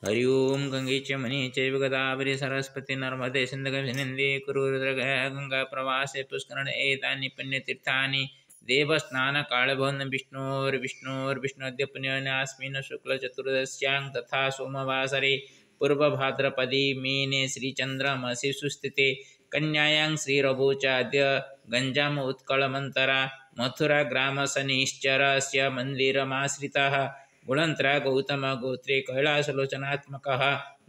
हरि ओम गंगे च मणि चैव गोदावरी सरस्वती नर्मदे सिन्धु कुरु गंगा प्रवासे पुष्करणे एतानि पुण्यतीर्थानि देवस्नानकाले भवन् विष्णोर्विष्णोद्य पुण्यन्यास्मिन् शुक्लचतुर्दश्यां तथा सोमवासरे पूर्वभाद्रपदी मीने श्रीचन्द्रमसि सुस्थिते कन्यायां श्रीरघुचाद्य गञ्जाम उत्कलमन्तरा मथुरा ग्रामशनिश्चरस्य मन्दिरमाश्रितः गुणंतरा गौतम गोत्रे कैलासलोचनात्मकः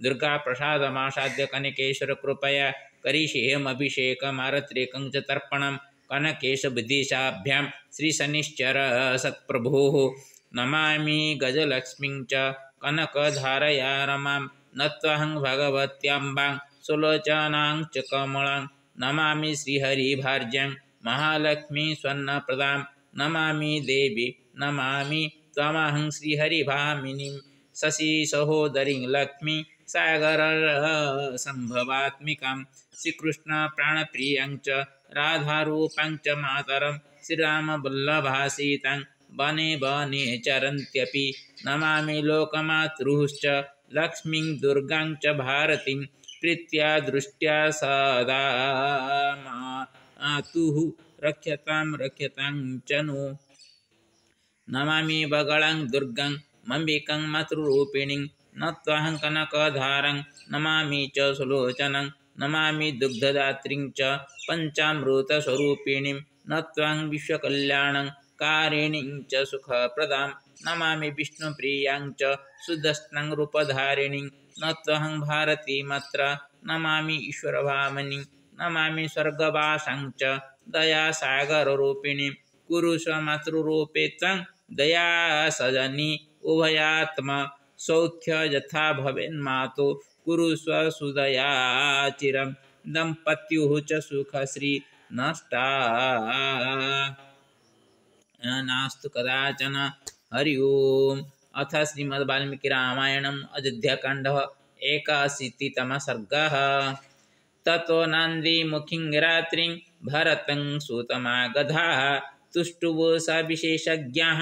दुर्गा प्रसादमासाद्य कनकेश्वर कृपया करिष्येऽभिषेक मारत्रेकं च तर्पणं कनकेश बुद्धिशाभ्यां श्रीशनिश्चर सत्प्रभोः नमामि गजलक्ष्मीं च कनकधारया रमां नत्वाहं भगवत्याम्बां सुलोचनां च कमलां नमामि श्रीहरिभार्यां महालक्ष्मी स्वर्णप्रदां नमामि देवी नमामि त्वमहं श्रीहरिभामिनीं शशि सहोदरीं लक्ष्मी सागर संभवात्मिकां श्रीकृष्ण प्राणप्रियं च राधारूपां च मातरं श्रीरामवल्लभासीतां वने वने चरन्त्यपि नमामि लोकमातृश्च लक्ष्मीं दुर्गां च भारतीं प्रीत्या दृष्ट्या सदा मातुः रक्षतां च नो नमामि बगलां दुर्गां मम्बिकां मातृरूपिणीं नत्वाहं कनकधारां नमामि च सुलोचनां नमामि दुग्धदात्रीं च पञ्चामृतस्वरूपिणीं नत्वां विश्वकल्याणं कारिणीं च सुखप्रदां नमामि विष्णुप्रियां च सुदर्शनं रूपधारिणीं नत्वाहं भारतीमात्र नमामि ईश्वरभामिनीं नमामि स्वर्गवासां च दयासागररूपिणीं कुरु स्वमातृरूपे त्वं दया सजनी उभयात्मा सौख्य यथा भवेन्मातो कुरु स्वसुदया चिरं दम्पत्युः च सुखश्री नष्टा नास्तु कदाचन। हरि ओम्। अथ श्रीमद्वाल्मीकिरामायणम् अयोध्याकाण्डः 81तमः सर्गः। ततो नन्दीमुखीं रात्रिं भरतं सुतमागधाः तुष्टुवो स विशेषज्ञाः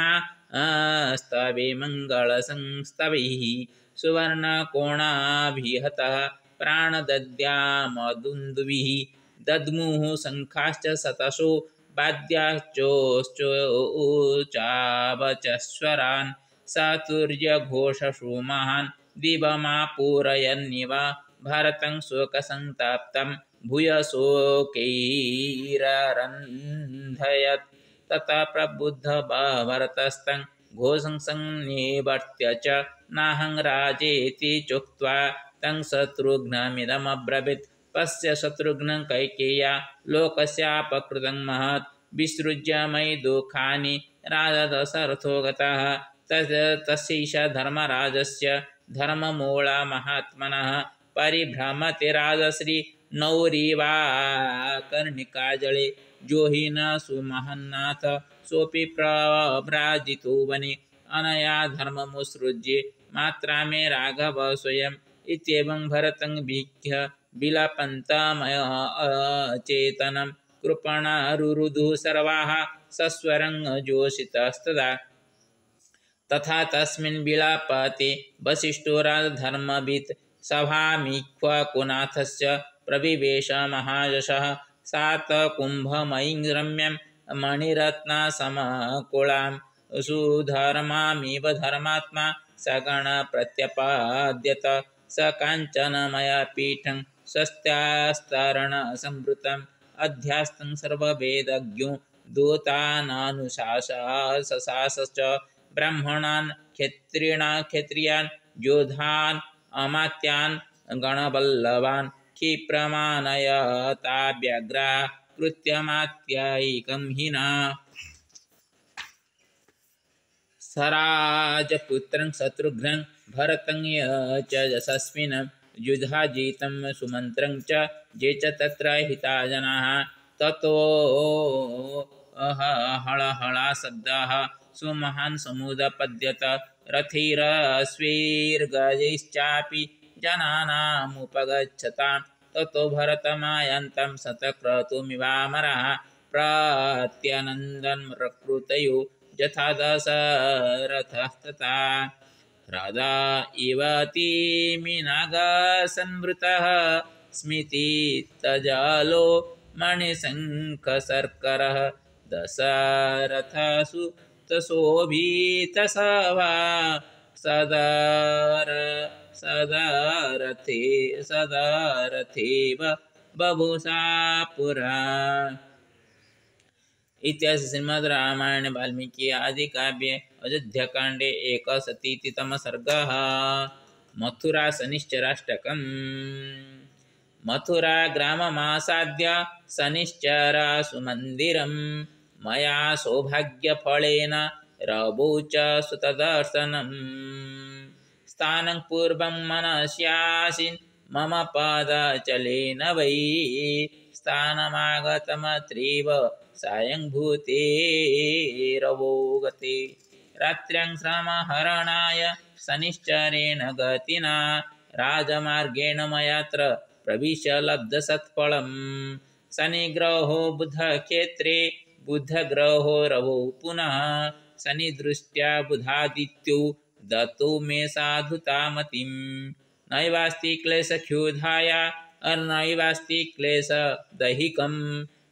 स्तवे मङ्गलसंस्तवैः सुवर्णकोणाभिहतः प्राणदद्यामदुन्दुभिः दद्मुः शङ्खाश्च शतशो वाद्याश्चोश्चोचावचस्वरान् चातुर्यघोषसु महान् दिवमापूरयन्निव भरतं शोकसन्ताप्तं भूयशोकैररन्धयत् ततः प्रबुद्धभरतस्तं घोषं संनिवर्त्य च नाहं राजेति चोक्त्वा तं शत्रुघ्नमिदमब्रवीत् पश्य शत्रुघ्नं कैकेय्या लोकस्यापकृतं महत् विसृज्य मयि दुःखानि राजा दशरथो गतः तस्यैष धर्मराजस्य धर्ममूला महात्मनः परिभ्रमते राजश्री नौरिवा कर्णिकाजले जोहिन सुमहन्नाथ सोऽपि प्रव्राजितो वने अनया धर्ममुत्सृज्य मात्रा मे राघव स्वयम् इत्येवं भरतं वीक्ष्य विलपन्तमचेतनं कृपणारुरुधुः सर्वाः सस्वरं जोषितस्तदा तथा तस्मिन् विलापते वसिष्ठो राजधर्मवित् सभामीक्ष्वाकुनाथस्य प्रविवेश महायशः सातकुम्भमयीं रम्यं मणिरत्नसमकुलां सुधर्मामिव धर्मात्मा सगणप्रत्यपाद्यत स काञ्चनमयपीठं स्वस्त्यास्तरणसंवृतम् अध्यास्तं सर्ववेदज्ञो दूतानानुशासस च ब्राह्मणान् क्षत्रियान् योधान् अमात्यान् गणवल्लभान् क्षिप्रमाणयताव्यग्रा कृत्यमात्यायिकं हिना सराजपुत्रं शत्रुघ्नं भरतं च यशस्विनं युधाजितं सुमन्त्रं च ये च तत्र हिता जनाः ततो हळहळाशब्दः सुमहान् समुदपद्यत रथैरश्वैर्गजैश्चापि जनानामुपगच्छतां ततो भरतमायान्तं शतक्रतुमिवामरः प्रत्यनन्दन् प्रकृतयो यथा दशरथस्तथा ह्रदा इव तीमिनागसंवृतः स्मितितजालो मणिशङ्खशर्करः दशरथसु तशोभितसभा सदारथेव बभूषा पुरा। इतिहास श्रीमद् रामायण वाल्मीकि आदि काव्ये अयोध्याकाण्डे 1 सर्गः। मथुरा शनिश्चराष्टकम्। मथुरा ग्राममासाद्य शनिश्चरा सुमन्दिरं मया सौभाग्यफलेन रघुच सुतदर्शनम्। स्थानं पूर्वं मनस्यासीन् मम पादचलेन वै स्थानमागतमत्रेव सायंभूते रवोगते। रात्र्यां श्रमहरणाय शनिश्चरेण गतिना राजमार्गेण मयात्र प्रविश्य लब्धसत्फलम्। शनिग्रहो बुधक्षेत्रे बुधग्रहो रवो पुनः शनिदृष्ट्या बुधादित्यो दत्तो मे साधुतामतिं। नैवास्ति क्लेशक्षुधाय नैवास्ति क्लेशदैहिकं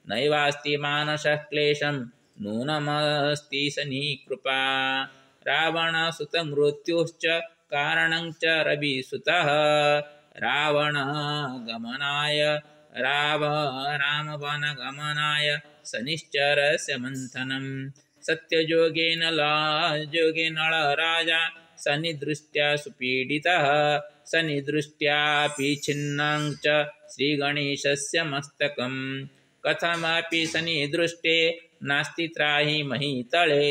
नैवास्ति मानसः क्लेशं नूनमस्ति शनिकृपा। रावणसुतमृत्योश्च कारणं च रविसुतः रामवनगमनाय शनिश्चरस्य मन्थनं। सत्ययोगेन राजा शनिदृष्ट्या सुपीडितः शनिदृष्ट्यापि छिन्नं च श्रीगणेशस्य मस्तकम्। कथमपि शनिदृष्टे नास्ति त्राहि महीतले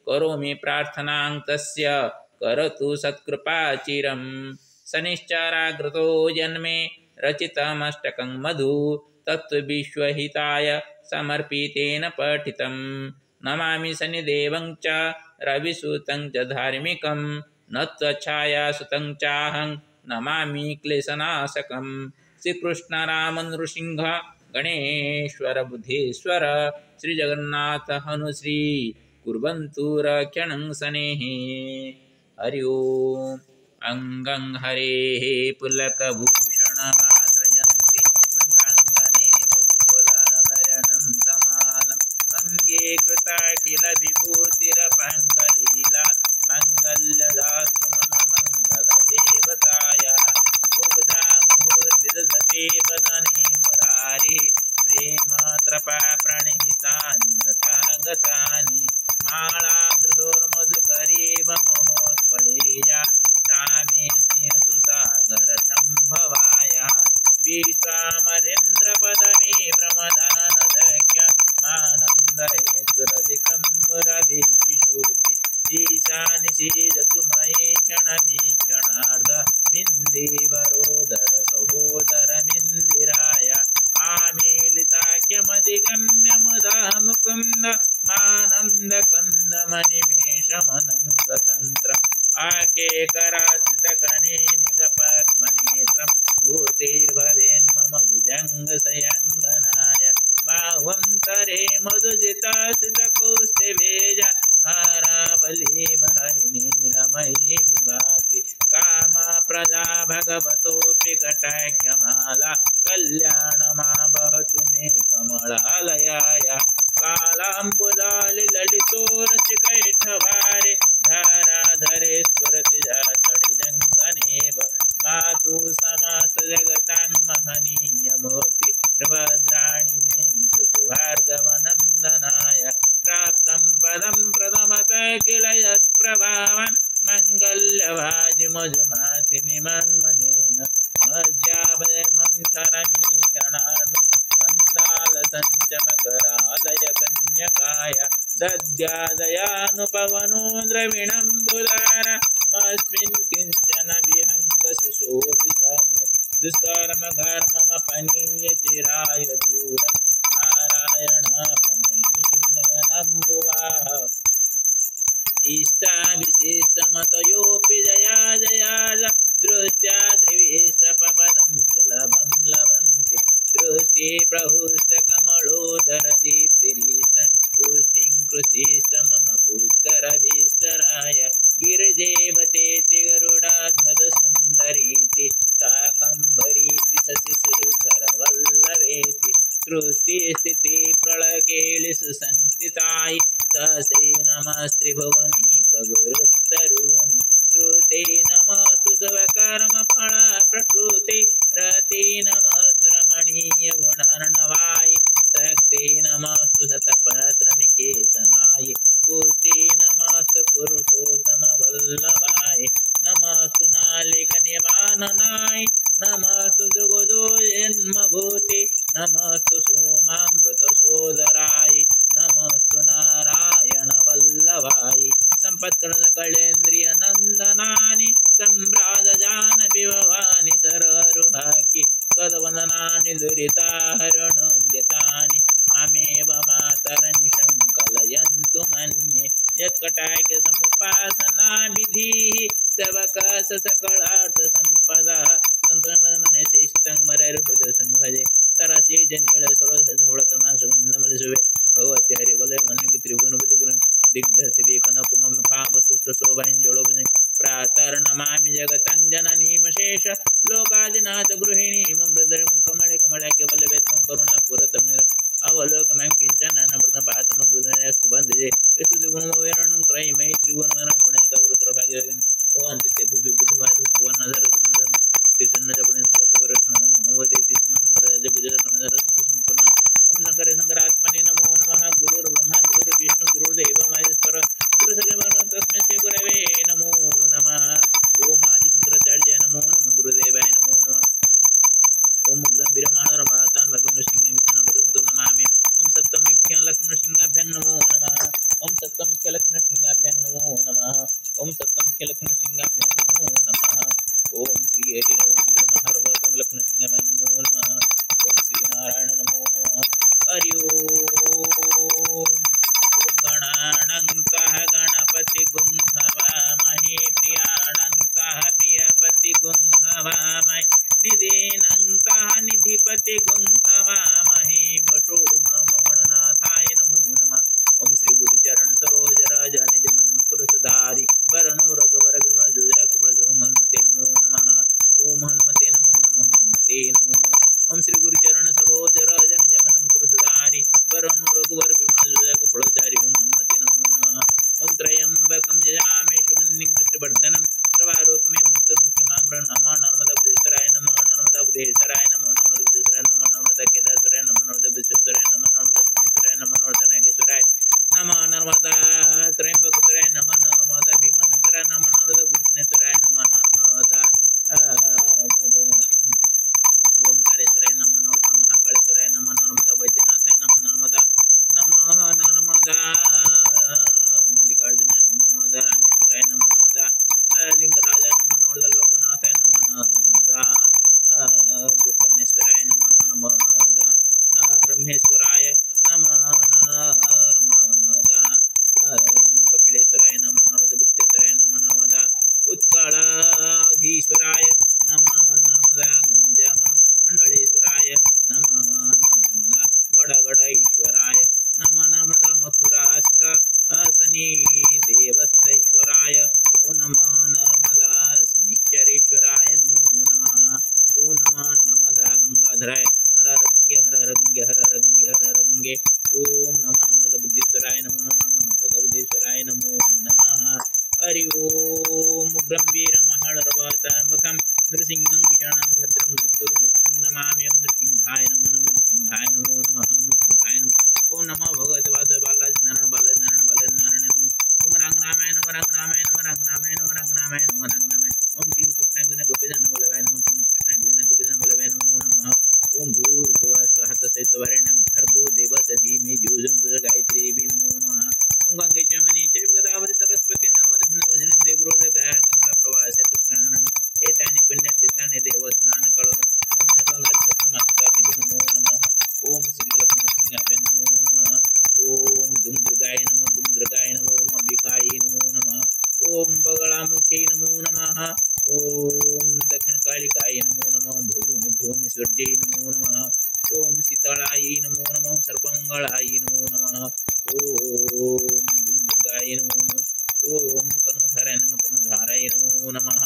करोमि प्रार्थनां तस्य करोतु सत्कृपाचिरम्। शनिश्चराग्रतो जन्मे रचितमष्टकं मधु तत्त्वविश्वहिताय समर्पितेन पठितं। नमामि शनिदेवं च रविसुतं च धार्मिकं न त्वच्छायासुतं चाहं नमामि क्लेशनाशकं। श्रीकृष्ण राम नृसिंह गणेश्वर बुद्धेश्वर श्रीजगन्नाथ हनुश्री कुर्वन्तु रक्षणं शनेः। हरि ओम्। अंगं हरेः पुलकभूषणमाश्रयन्ति भृङ्गाङ्गने मुकुलाभरणं तमालम् अंगे कृताखिल विभूतिरपङ्गलीला मङ्गल्यदास्तु मम मङ्गलदेवतायाः। मुग्धा मुहुर्विदधते वदने मुरारिः प्रेमत्रपा प्रणिहितानि गतानि मालाधृतोर्मधुकरीव महोत्वलेया सामे श्रीसुसागरसम्भवाय। विश्वामरेन्द्रपदमे प्रमदानदख्य मानन्दहेतुरधिकं रविद्विषोऽपि ईशानिषीदतु मयि क्षणमीक्षणार्धमिन्देवरोदर सहोदरमिन्दिराय। आमीलिताख्यमधिगम्य मुदा मुकुन्द मानन्दकन्दमनिमेषमनङ्गतन्त्रम् आकेकरास्थितकने निगपद्मनेत्रं भूतेर्भवेन्मम भुजङ्गसयङ्गनाय। बाह्वन्तरे मधुजितासितकौस्तुभेज हारावलीमहरिनीलमयी विभाति कामा प्रजा भगवतोऽपि कटाख्यमाला कल्याणमावहतु मे कमलालयाय। कालाम्बुदालिललितोरसिकैठवारे धाराधरे स्फुरति जातडिजङ्गनेव। मातु समास जगतां महनीयमूर्ति भद्राणि मे दिशतु भार्गवनन्दनाय। प्राप्तं पदं प्रथमतः किल यत्प्रभावन् मङ्गल्यवाजिमजुमासिनि मन्मनेन मज्जाभयमन्थरमीक्षणार्धं मन्दालसञ्चमकरालय कन्यकाय। दद्यादयानुपवनो द्रविणम्बुदारमस्मिन् किञ्चन विहङ्गशिशोऽभिसन्ने दुष्कर्मघर्ममपनीय चिराय दूरं नारायण प्रणयीनयनम्बुवाः। इष्टाविशिष्टमतयोऽपि जया दृष्ट्या त्रिविष्टपदं सुलभं लभन्ते। दृष्टि प्रहुष्टकमलोदरदीप्तिरीष्ट पुष्टिं कृषिष्ट मम पुष्करविस्तराय। गिरिजेवतेति परमफल प्रसूते रते नमस्तु रमणीय गुणार्णवाय शक्ते नमस्तु शतपत्र निकेतनाय पुष्टे नमस्तु पुरुषोत्तम वल्लभाय नमस्तु नालिक निवाननाय नमस्तु दुगुदो जन्मभूते नमस्तु सोमामृत सोदराय नमस्तु नारायण वल्लभाय संपत्कर्ण कलेन्द्रिय नंदनानि सम्राज जान विभवानि सररुहाकि तद्वदनानि दुरिताहरणोद्यतानि मामेव मातरनि संकलयन्तु मन्ये यत्कटाक्य समुपासना विधिः सेवकस सकलार्थ संपदा संतमने शिष्टं मरेर हृदय संभजे सरसी जनील सरोज धवळतना सुगंधमल सुवे भगवती हरि बल मन की त्रिभुवनपति गुरु दिग्धसिवे कनकुम मुखा वस्तुष्ट शोभांजलो प्रातर नमामि जगतं जननीमशेष लोकादिनाथ गृहिणीं मृदं कमले कमलाख्य वल्लभे त्वं करुणापूरतमिन्द्रम् अवलोकमं किञ्चन नमृतपातम कृतस्तु वन्दे स्तुतिगुणमवेरणं त्रयीमयि त्रिभुवनमनं गुणैकवृत्रभाग्यवेदनं भवन्ति ते भुवि बुधवास सुवर्णधर सुन्दरं तिसन्नजपणेन्द्रकुवरसमवदेति स्म शङ्कराजविजयकणधर सत्त्वसम्पन्नम् ओम शंकरे शंकरात्मने नमो नमः गुरुर्ब्रह्मा गुरुर्विष्णु गुरुर्देव महेश्वर गुरुसखिर्ब्रह्म तस्मै श्री गुरवे नमो नमः ओम आदि शंकराचार्य नमो नमः गुरुदेवाय नमो नमः ओम उग्रं वीरमहार भातां भगवन् सिंह विष्णु भद्रमुतो नमामि ओम सप्तमुख्य लक्ष्मण सिंहाभ्यां नमो नमः ओम सप्तमुख्य लक्ष्मण सिंहाभ्यां नमो नमः ओम सप्तमुख्य लक्ष्मण सिंहाभ्यां नमो नमः ओम श्री हरि ओम वीरमहार भातां लक्ष्मण सिंहाभ्यां नमो नमः ओम श्री नारायण नमो नमः हरि ओम गणानन्तः गणपति गुं हवामहे प्रियानन्तः प्रियपति गुं हवामहे निधीनन्तः निधिपति गुं हवामहे वशो मम गणनाथाय नमो नमः ओम श्री गुरुचरण सरोज राजा निज मन मुकुर सुधारी वरनो रघुवर विमल जोजा कुबल जो हनुमते नमो नमः ओम हनुमते नमो नमः हनुमते नमो नमः ओम श्री गुरुचरण सरोज राज निज मन मुकुर सुधारी वरनो रघुवर विमल जोजा कुबल चारि ओम हनुमते नमो नमः ओम त्र्यंबकं यजामहे सुगंधिं पुष्टिवर्धनम् सर्वारोगमे मुक्तिर्मुख्यमामृ नमः नर्मदा बुद्धेश्वराय नमः नर्मदा बुद्धेश्वराय नमः नर्मदा बुद्धेश्वराय नमः नर्मदा केदारेश्वराय नमः नर्मदा विश्वेश्वराय नमः नर्मदा सुमेश्वराय नमः नर्मदा नागेश्वराय नमः नर्मदा त्र्यंबकेश्वराय नमः नर्मदा भीमशंकराय नमः नर्मदा कृष्णेश्वराय नमः नर्मदा ओमकारेश्वराय नमः नर्मदा महाकालेश्वराय नमः नर्मदा वैद्यनाथाय नमः नर्मदा मल्लिकार्जुनाय नमः नर्मदा रामेश्वराय नमः नर्मदा लिंगराजाय नमः नर्मदा लोकनाथाय नमः नर्मदा गोकर्णेश्वराय नमः नर्मदा ब्रह्मेश्वराय नमः नर्मदा कपिलेश्वराय नमः नर्मदा गुप्तेश्वराय नमः नर्मदा उत्कलाधीश्वराय नमः नर्मदा गंजम मंडलेश्वराय नमः नर्मदा वडगड़ईश्वराय नमः नर्मदा मथुरास्थ शनि देवस्थेश्वराय ओ नमः नर्मदा शनिश्चरेश्वराय नमो नमः ओ नमः नर्मदा गंगाधराय हर हर गंगे हर हर गंगे हर हर गंगे हर हर गंगे ओम नमः नर्मदा बुद्धेश्वराय नमो नमः नर्मदा बुद्धेश्वराय नमो नमः हरि ओम उग्रं वीरमहाळर्वातामकं नृसिंहं विषाणं भद्रं मृत्युं नमाम्यं नृसिंहाय नमो नमः नृसिंहाय नमो नमः नृसिंहाय नमः ओम नमः भगवते वासुदेवाय बालाजी नारायण नमो ओम रंगनामाय नमः रंगनामाय नमः रंगनामाय नमः रंगनामाय नमः रंगनामाय ओम क्लीं कृष्णाय गोविंद गोपीजन वल्लभाय नमः क्लीं कृष्णाय गोविंद गोपीजन वल्लभाय नमो नमः ओम भूर्भुवः स्वः तत्सवितुर्वरेण्यं भर्गो देवस्य धीमहि धियो यो न गायत्री नमो नमः ओम गंगे च यमुने चैव गोदावरी सरस्वती नर्मदे सिन्धु कावेरी गोदावरी गंगा प्रवाहस्य पुष्कराणि एतानि पुण्यतीर्थानि देवस्नान करोमि ओम गंगा सप्तमातृका नमो नमः ओम श्री लक्ष्मीनृसिंहाय नमो नमः ओम दुर्गाय नमो ओम अंबिकायै नमो नमः ओम बगलामुख्यै नमो नमः ओम दक्षिणकालिकायै नमो नमः भुवनेश्वर्यै नमो नमः ओम शीतलायै नमो नमः सर्वमंगलायै नमो नमः ओम दुर्गाय नमो नमः ओम कर्णधाराय नमो नमः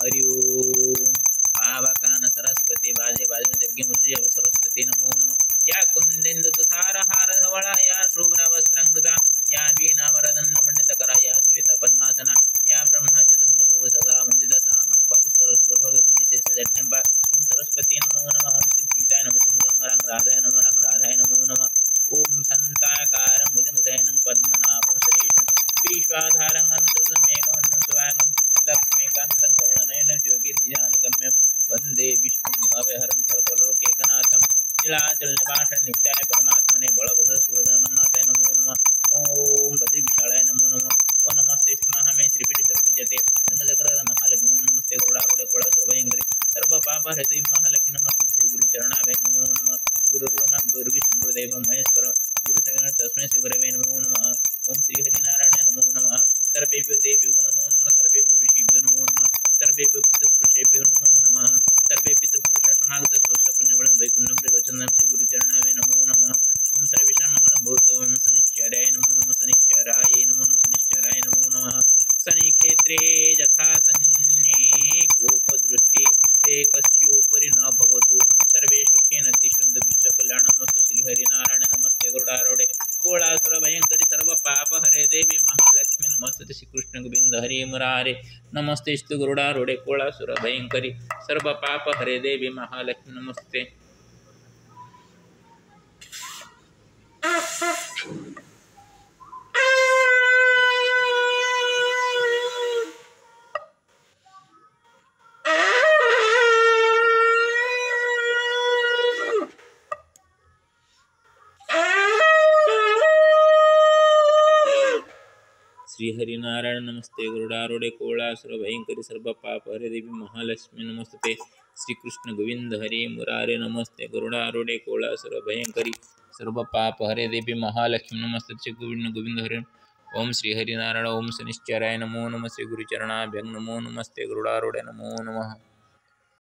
हरि ओम पावकान सरस्वती बाजे बाजे यज्ञ मुझे सरस्वती नमो नमः या कुंदेन्दु तुषारहार धवला या शुभ्र वस्त्रांकृता या वीणा वरदंड मंडितकरा या श्वेत पद्मासना या ब्रह्मच्युत शंकर प्रभु सदा वंदिता सा प्रभाष नित्याय परमात्मने बलभद्र सुभद्रनाथाय नमो नमः। ओम बद्री विशालाय नमो नमः। ओम नमस्ते महामे श्रीपीठ सर्वपूज्यते रंगचक्र महालक्ष्मी नमो नमस्ते गरुडारूढ कोळा सर्वभयंकरी सर्व पाप हरति महालक्ष्मी नमस्ते श्री गुरु चरणाभ्य नमो नमः। गुरुर्ब्रह्मा गुरुर्विष्णु गुरुदेव महेश्वर गुरु सगण तस्मै श्री गुरवे नमो नमः। ओम श्री हरिनारायण नमो नमः। सर्वेभ्यो देवेभ्यो नमो नमः। सर्वेभ्यो ऋषिभ्यो नमो नमः। सर्वेभ्यो पितृपुरुषेभ्यो नमो नमः। सर्वे पितृपुरुष शरणागत स्वस्य पुण्यबलं वैकुण्ठं प्रगच्छन्तं श्री गुरुचरणाय नमो नमः। ओम सर्वेषां मंगलं भवतु। ओम शनिश्चराय नमो नमः। शनिश्चराय नमो नमः। शनिश्चराय नमो नमः। शनिक्षेत्रे यथा सन्ने कोपदृष्टि एकस्योपरि न भवतु सर्वे सुखेन तिष्ठन्तु विश्वकल्याणमस्तु। श्रीहरिनारायण नमस्ते गरुडारूढे कोळासुर भयंकरी सर्व पाप हरे देवी महालक्ष्मी नमस्ते श्रीकृष्ण गोविंद हरे मुरारे नमस्ते स्तु गरुडारूढे कोळासुर भयंकरी सर्व पाप हरे देवी महालक्ष्मी नमस्ते। श्री हरिनारायण नमस्ते गरुडारूढे कोळासुर भयंकरी सर्व पाप हरे देवी महालक्ष्मी नमस्ते श्रीकृष्ण गोविंद हरे मुरारे नमस्ते गरुडारूढे कोळासुर भयंकरी सर्व पाप हरे देवी महालक्ष्मी नमस्ते श्री गोविंद हरे। ओम श्री हरिनारायण ओम शनिश्चराय नमो नमः। श्री गुरुचरणाभ्यं नमो नमस्ते गरुडारूढे नमो नमः।